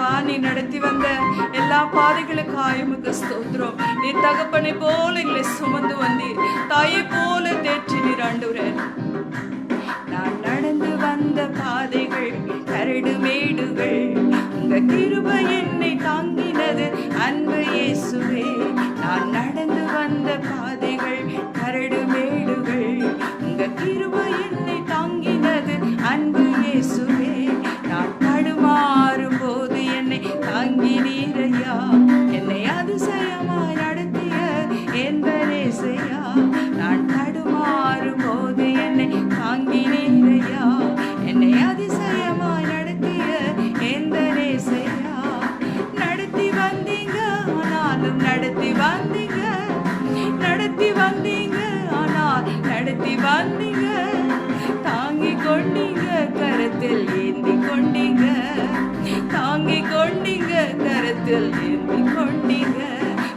அப்பா நீ நடத்தி வந்த எல்லா பாதைகளுக்காக உமக்கு ஸ்தோத்திரம். நீ தகப்பனை போல எங்களை சுமந்து வந்தீர், தாயை போல தேற்றினீர் ஆண்டவரே. நான் நடந்து வந்த பாதைகள் கரடு மேடுகள், உங்க கிருபை என்னை தாங்கினது அன்பு இயேசுவே. நான் நடந்து வந்த பாதைகள் கரடு மேடுகள், உங்க கிருபை என்னை தாங்கினது அன்பு இயேசுவே. நான் தடுமாறும் போது என்னை தாங்கினீரையா, என்னை அதிசயமாய் நடத்திய எந்த நேசையா. நான் தடுமாறும் போது என்னை தாங்கினீரையா, என்னை அதிசயமாய் நடத்திய எந்த நேசையா. நடத்தி வந்தீங்க ஆனாலும் நடத்தி வந்தீங்க, நடத்தி வந்தீங்க ஆனால் நடத்தி வந்தீங்க. தாங்கி கொண்டீங்க கரத்தில் ஏந்தி கொண்டீங்க, தாங்கி கொண்டீங்க கரத்தில் ஏந்தி கொண்டீங்க.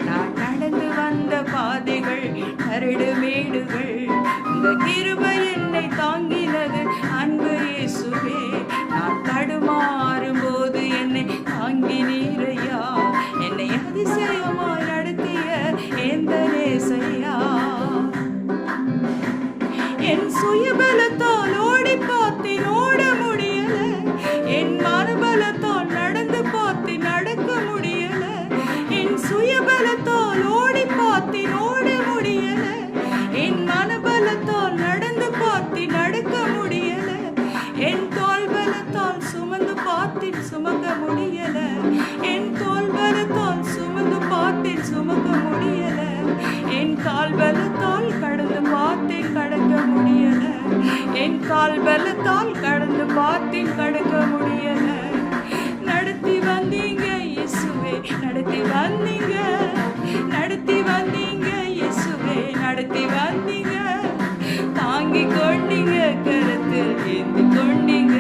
நான் நடந்து வந்த பாதைகள் கரடு மேடுகள், உங்க கிருபை என்னை தாங்கினது அன்பு இயேசுவே. நான் தடுமாறும் போது என்னை தாங்கினீரையா, என்னை அதிசயமாய் நடத்திய எந்த நேசையா. என் சுயபலத்தால் ஓடி பார்த்தேன் ஓட முடியல, என் மனபலத்தால் நடந்து பார்த்தேன் நடக்க முடியல. என் சுயபலத்தால் ஓடி பார்த்தேன் ஓட முடியல, என் மனபலத்தால் நடந்து பார்த்தேன் நடக்க முடியல. என் தோள் பலத்தால் சுமந்து பார்த்தேன் சுமக்க முடியல, என் தோள் பலத்தால் சுமந்து பார்த்தேன் சுமக்க முடியல. என் கால் பலத்தால் கடந்து பார்த்தேன் கடக்க முடியல, என் கால் பலத்தால் கடந்து பார்த்தேன் கடக்க முடியல. நடத்தி வந்தீங்க இயேசுவே, நடத்தி வந்தீங்க, நடத்தி வந்தீங்க இயேசுவே, நடத்தி வந்தீங்க. தாங்கி கொண்டீங்க கரத்தில் ஏந்தி கொண்டீங்க,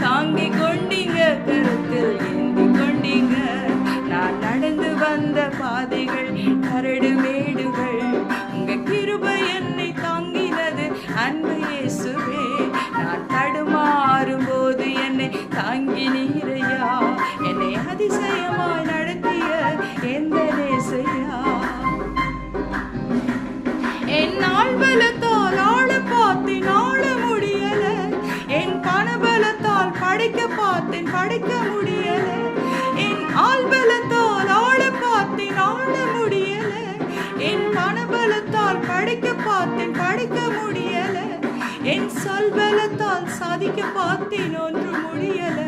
தாங்கி கொண்டீங்க கரத்தில் ஏந்தி கொண்டீங்க. நான் நடந்து வந்த பாதைகள் கரடு மேடுகள், உங்க கிருபை என்னை தாங்கினது அன்பு இயேசுவே. நான் தடுமாறும் போது என்னை தாங்கினீரையா, என்னை அதிசயமாய் நடத்திய எந்த நேசையா. என் ஆள் பலத்தால் ஆள பார்த்தேன் ஆள முடியல, என் பணபலத்தால் படைக்க பார்த்தேன் படைக்க முடியல. என் ஆள் பலத்தால் ஆள பார்த்தேன் ஆள முடியல, என் பணபலத்தால் படைக்க பார்த்தேன் படைக்க முடியல. என் சொல் பலத்தால் சாதிக்க பார்த்தேன் ஒன்று முடியல,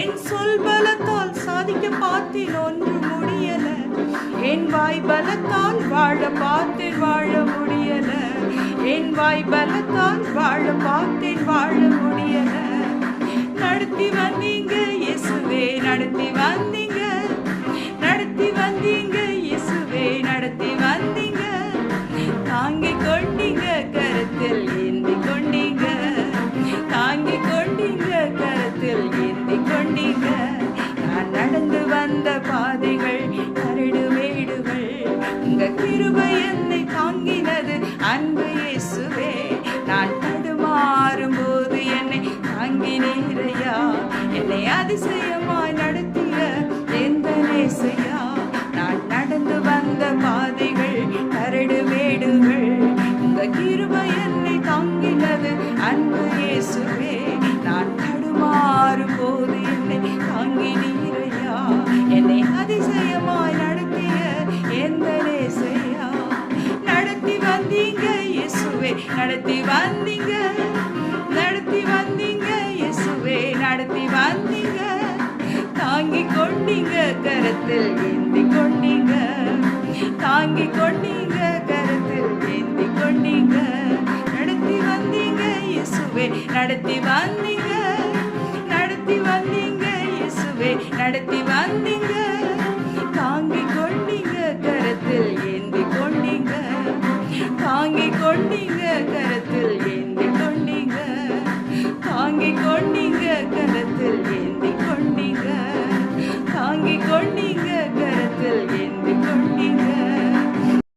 என் சொல் பலத்தால் சாதிக்க பார்த்தேன் ஒன்று முடியல. என் வாய் பலத்தால் வாழ பார்த்தேன் வாழ முடியல, என் வாய் பலத்தால் வாழ பார்த்தேன் வாழ முடியல. நடத்தி வந்தீங்க இயேசுவே, நடத்தி வந்தீங்க, நடத்தி வந்தீங்க இயேசுவே, நடத்தி வந்தீங்க. தாங்கி கொண்டீங்க கரத்தில் ஏந்தி கொண்டீங்க, தாங்கி கொண்டீங்க கரத்தில் ஏந்தி கொண்டீங்க. நான் நடந்து வந்த பாதைகள் கரடு மேடுகள், உங்க கிருபை என்னை தாங்கினது அன்பு இயேசுவே. நான் தடுமாறும் போது என்னை தாங்கினீரையா, என்னை அதிசயமாய் நடத்திய எந்த நேசையா. நான் நடந்து வந்த பாதைகள் கரடு மேடுகள், உங்க கிருபை என்னை தாங்கினது அன்பு இயேசுவே. நான் தடுமாறும் போது என்னை தாங்கினீரையா, என்னை அதிசயமாய் நடத்திய எந்த நேசையா. நடத்தி வந்தீங்க இயேசுவே, நடத்தி வந்தீங்க, நடத்தி வந்தீங்க இயேசுவே, நடத்தி வந்தீங்க. தாங்கி கொண்டீங்க கரத்தில் ஏந்தி கொண்டீங்க, தாங்கி கொண்டீங்க கரத்தில் ஏந்தி கொண்டீங்க. நடத்தி வந்தீங்க இயேசுவே, நடத்தி வந்தீங்க, நடத்தி வந்தீங்க இயேசுவே, நடத்தி வந்தீங்க. தாங்கி கொண்டீங்க கரத்தில் ஏந்தி கொண்டீங்க, தாங்கி கொண்டீங்க கரத்தில் ஏந்தி